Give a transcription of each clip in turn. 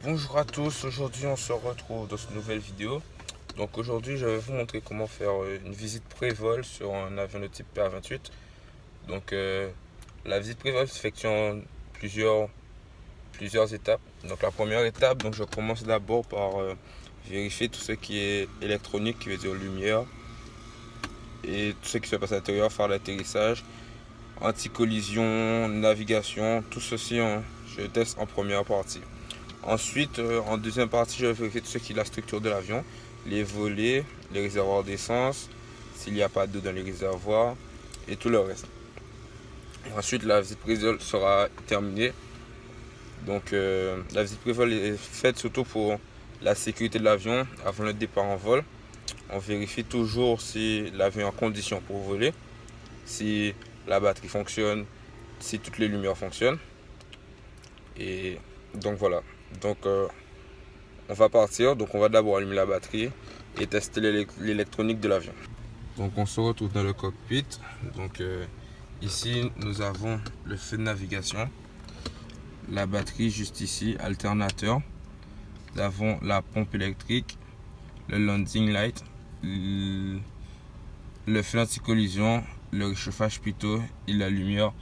Bonjour à tous, aujourd'hui on se retrouve dans une nouvelle vidéo. Donc aujourd'hui je vais vous montrer comment faire une visite pré-vol sur un avion de type PA28. Donc la visite pré-vol s'effectue en plusieurs étapes. Donc la première étape, donc je commence d'abord par vérifier tout ce qui est électronique, qui veut dire lumière, et tout ce qui se passe à l'intérieur, faire l'atterrissage, anti-collision, navigation, tout ceci je teste en première partie. Ensuite, en deuxième partie, je vais vérifier tout ce qui est la structure de l'avion, les volets, les réservoirs d'essence, s'il n'y a pas d'eau dans les réservoirs et tout le reste. Ensuite, la visite pré-vol sera terminée. Donc, la visite pré-vol est faite surtout pour la sécurité de l'avion avant le départ en vol. On vérifie toujours si l'avion est en condition pour voler, si la batterie fonctionne, si toutes les lumières fonctionnent. Et donc voilà. Donc on va partir, donc on va d'abord allumer la batterie et tester l'électronique de l'avion. Donc on se retrouve dans le cockpit. Donc ici nous avons le feu de navigation, la batterie juste ici, alternateur. Nous avons la pompe électrique, le landing light, le feu anti-collision, le réchauffage plutôt et la lumière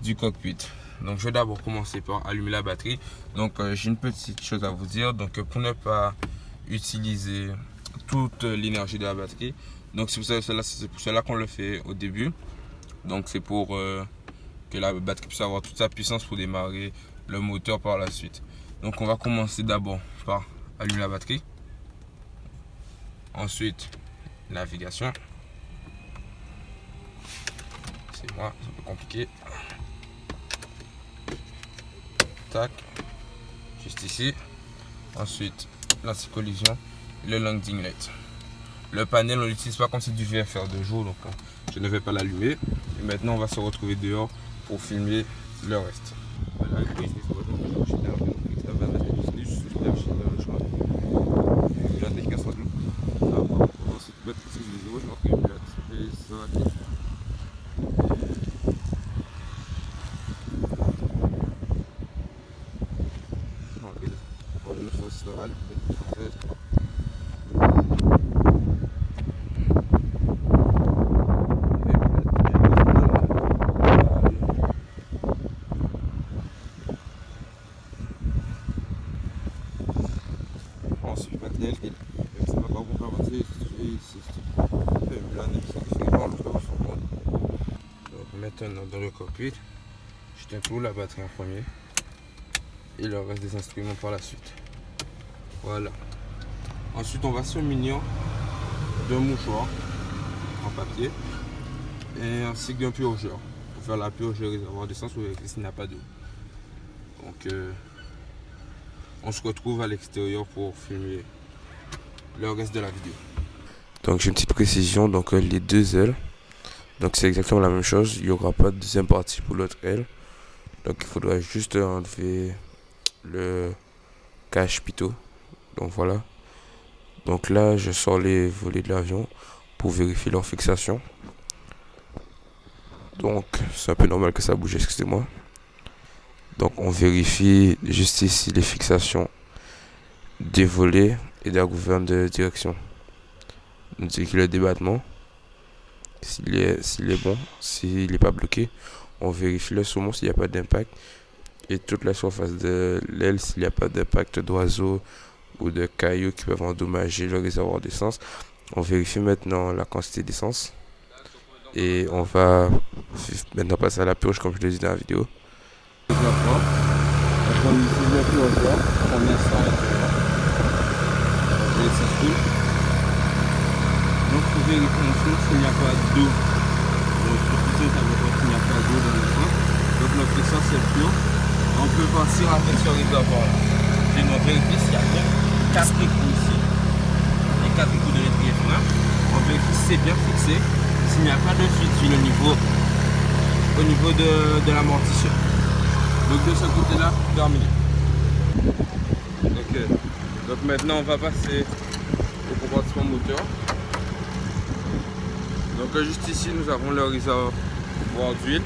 du cockpit. Donc je vais d'abord commencer par allumer la batterie. Donc j'ai une petite chose à vous dire. Donc pour ne pas utiliser toute l'énergie de la batterie, donc c'est pour cela qu'on le fait au début. Donc c'est pour que la batterie puisse avoir toute sa puissance pour démarrer le moteur par la suite. Donc on va commencer d'abord par allumer la batterie. Ensuite navigation. C'est un peu compliqué. Tac, juste ici. Ensuite l'anti-collision, le landing light. Le panel on l'utilise pas quand c'est du VFR de jour, donc je ne vais pas l'allumer. Et maintenant on va se retrouver dehors pour filmer le reste. Voilà, maintenant dans le cockpit, je tiens toujours la batterie en premier et le reste des instruments par la suite. Voilà. Ensuite on va se munir d'un mouchoir en papier et ainsi que d'un purgeur pour faire la purge des réservoirs d'essence ou vérifier s'il n'y a pas d'eau. Donc on se retrouve à l'extérieur pour filmer le reste de la vidéo. Donc j'ai une petite précision, donc les deux ailes, donc c'est exactement la même chose, il n'y aura pas de deuxième partie pour l'autre aile. Donc il faudra juste enlever le cache pitot. Donc voilà. Donc là je sors les volets de l'avion pour vérifier leur fixation. Donc c'est un peu normal que ça bouge, excusez-moi. Donc on vérifie juste ici les fixations des volets et de la gouverne de direction. On dit que le débattement, s'il est bon, s'il n'est pas bloqué, on vérifie le saumon s'il n'y a pas d'impact et toute la surface de l'aile s'il n'y a pas d'impact d'oiseaux ou de cailloux qui peuvent endommager le réservoir d'essence. On vérifie maintenant la quantité d'essence et on va maintenant passer à la purge comme je l'ai dit dans la vidéo. Donc pour vérifier ensuite s'il n'y a pas d'eau. Donc il n'y a pas d'eau dans le sang. Donc notre essence est pure. On peut partir avec ce réservoir là. Et on vérifie s'il y a bien 4 écrous ici. Les 4 écrous de l'étrier frein. On vérifie si c'est bien fixé. S'il n'y a pas de fuite sur le niveau au niveau de l'amortisseur. Donc de ce côté là, terminé. Donc maintenant on va passer au compartiment moteur. Donc juste ici nous avons le réservoir d'huile.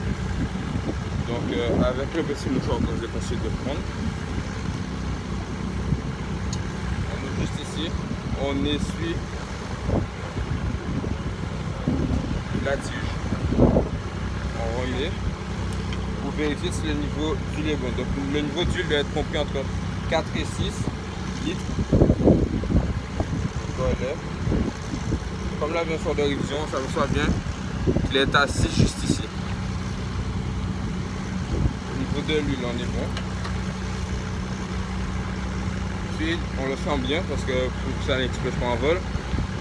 Donc avec le petit mouchoir que je vais conseiller de prendre. ici, on essuie la tige, on remet pour vérifier si le niveau d'huile est bon. Donc le niveau d'huile doit être compris entre 4 et 6 litres. Voilà. Comme l'avion sort de révision, ça reçoit bien qu'il est à 6 juste ici. Au niveau de l'huile, on est bon. Puis on le ferme bien parce que pour que ça n'explose pas en vol.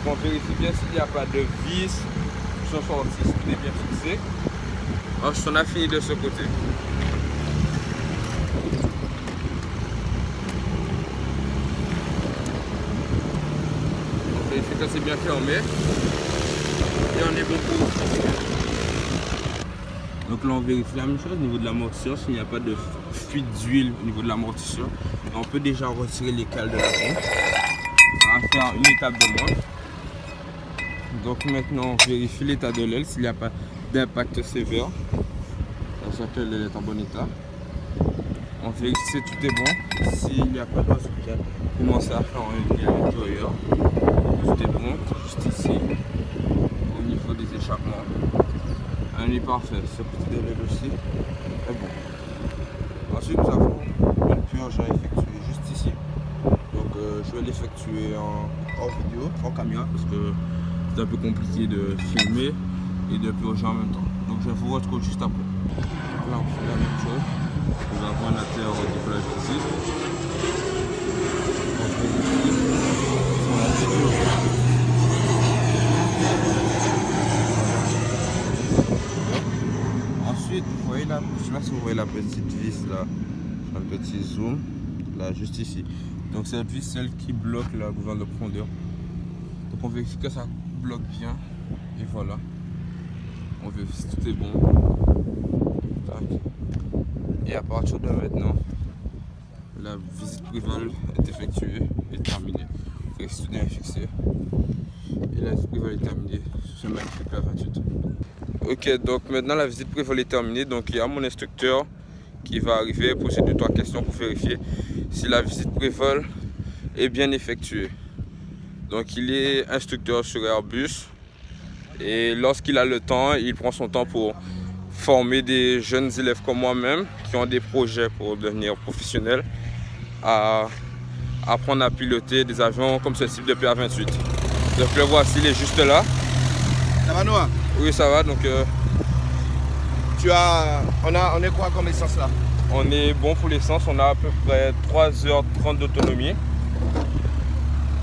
On vérifie bien s'il n'y a pas de vis qui sont sorties, si tout est bien fixé. Ensuite, on a fini de ce côté. On vérifie que c'est bien fermé. Et on est bon pour. Donc là on vérifie la même chose au niveau de l'amortisseur, s'il n'y a pas de fuite d'huile au niveau de l'amortisseur. On peut déjà retirer les cales de l'avion. On va faire une étape de moins. Donc maintenant on vérifie l'état de l'aile, s'il n'y a pas d'impact sévère. On sait que l'aile est en bon état. On vérifie si tout est bon. S'il n'y a pas d'os, on peut commencer à faire un lien à l'intérieur. Tout est bon, juste ici, au niveau des échappements. Un est parfait, ce petit de l'aile aussi est bon. Ensuite nous avons une purge à effectuer juste ici. Donc je vais l'effectuer en vidéo, en caméra, parce que c'est un peu compliqué de filmer et de purger en même temps. Donc je vous retrouve juste après. Donc là on fait la même chose. Nous avons un atterre au décollage ici. Ensuite, vous voyez là, je sais pas si vous voyez la petite vis là, un petit zoom, là juste ici. Donc cette vis, celle qui bloque la gouverne de profondeur. Donc on vérifie que ça bloque bien. Et voilà. On vérifie si tout est bon. Tac. Et à partir de maintenant, la visite prévol est effectuée et terminée. On vérifie si tout est bien fixé. Et la visite prévol est terminée sur ce magnifique PA28. Ok, donc maintenant la visite prévol est terminée. Donc il y a mon instructeur qui va arriver, poser 2-3 questions pour vérifier si la visite prévol est bien effectuée. Donc il est instructeur sur Airbus et lorsqu'il a le temps, il prend son temps pour former des jeunes élèves comme moi-même qui ont des projets pour devenir professionnels à apprendre à piloter des avions comme ce type de PA28. Donc le voici, il est juste là. Ça va Noah? Oui, ça va. Donc on est quoi comme essence là? on est bon pour l'essence, on a à peu près 3h30 d'autonomie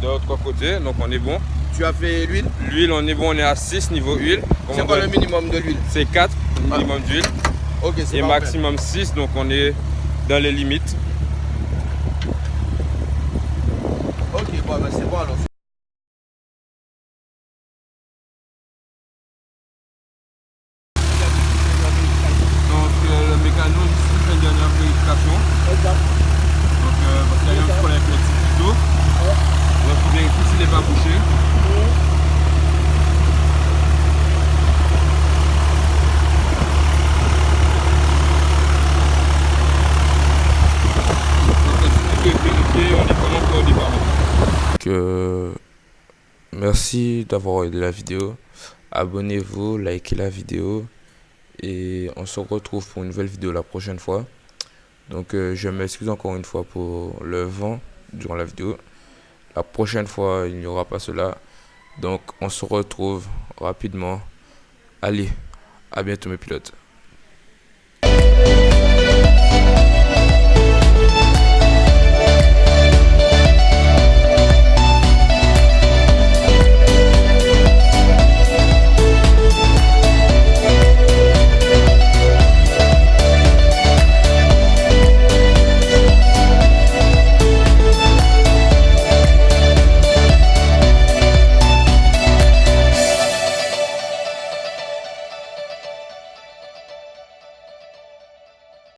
de l'autre côté, donc on est bon. Tu as fait l'huile? L'huile, on est bon, on est à 6 niveau huile. C'est quoi le minimum de l'huile? C'est 4 minimum d'huile. Ok, c'est Et parfait. maximum 6, donc on est dans les limites. Ok, bon, ben c'est bon alors. Donc le mécano ici fait une dernière vérification. Donc parce qu'il y a un problème avec le petit couteau. Donc il faut vérifier s'il n'est pas bouché. Merci d'avoir regardé la vidéo. Abonnez-vous, likez la vidéo et on se retrouve pour une nouvelle vidéo la prochaine fois. Donc je m'excuse encore une fois pour le vent durant la vidéo. La prochaine fois il n'y aura pas cela. Donc on se retrouve rapidement. Allez, à bientôt mes pilotes.